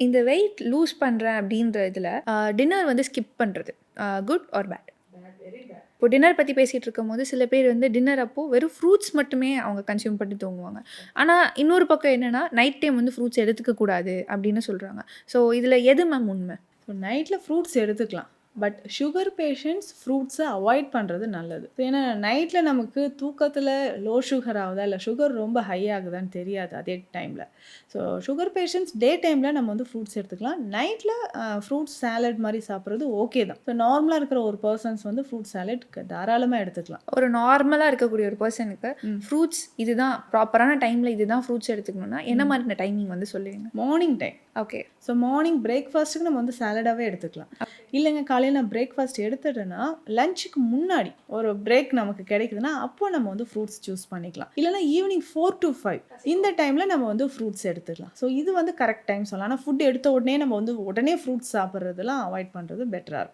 இந்த wait loose பண்ணுறேன் அப்படின்ற இதில் டின்னர் வந்து ஸ்கிப் பண்ணுறது குட் ஆர் பேட்? இப்போ டின்னர் பற்றி பேசிகிட்டு இருக்கும்போது சில பேர் வந்து டின்னர் அப்போது வெறும் ஃப்ரூட்ஸ் மட்டுமே அவங்க கன்சியூம் பண்ணி தூங்குவாங்க. ஆனால் இன்னொரு பக்கம் என்னென்னா நைட் டைம் வந்து ஃப்ரூட்ஸ் எடுத்துக்க கூடாது அப்படின்னு சொல்கிறாங்க. ஸோ இதில் எது மேம் உண்மை? ஸோ நைட்டில் ஃப்ரூட்ஸ் எடுத்துக்கலாம். பட் சுகர் பேஷண்ட்ஸ் ஃப்ரூட்ஸை அவாய்ட் பண்ணுறது நல்லது. ஏன்னா நைட்டில் நமக்கு தூக்கத்தில் லோ சுகர் ஆகுதா இல்லை சுகர் ரொம்ப ஹை ஆகுதான்னு தெரியாது அதே டைமில். ஸோ சுகர் பேஷண்ட்ஸ் டே டைமில் நம்ம வந்து ஃப்ரூட்ஸ் எடுத்துக்கலாம். நைட்டில் ஃப்ரூட்ஸ் சாலட் மாதிரி சாப்பிட்றது ஓகே தான். ஸோ நார்மலாக இருக்கிற ஒரு பர்சன்ஸ் வந்து ஃப்ரூட் சாலட் தாராளமாக எடுத்துக்கலாம். ஒரு நார்மலாக இருக்கக்கூடிய ஒரு பர்சனுக்கு ஃப்ரூட்ஸ் இதுதான் ப்ராப்பரான டைமில் இதுதான் ஃப்ரூட்ஸ் எடுத்துக்கணும்னா என்ன மாதிரி டைமிங் வந்து சொல்லுவீங்க? Morning time. Okay. So morning பிரேக்ஃபாஸ்ட்டுக்கு நம்ம வந்து சாலடாகவே எடுத்துக்கலாம். இல்லைங்க காலையில் நான் பிரேக்ஃபாஸ்ட் எடுத்துட்டேன்னா லஞ்சுக்கு முன்னாடி ஒரு பிரேக் நமக்கு கிடைக்குதுன்னா அப்போ நம்ம வந்து ஃப்ரூட்ஸ் சூஸ் பண்ணிக்கலாம். இல்லைனா ஈவினிங் 4 to 5 இந்த டைமில் நம்ம வந்து ஃப்ரூட்ஸ் எடுத்துக்கலாம். ஸோ இது வந்து கரெக்ட் டைம் சொல்லலாம். ஆனால் ஃபுட் எடுத்த உடனே நம்ம வந்து உடனே ஃப்ரூட்ஸ் சாப்பிட்றதெல்லாம் அவாய்ட் பண்ணுறது பெட்டராக இருக்கும்.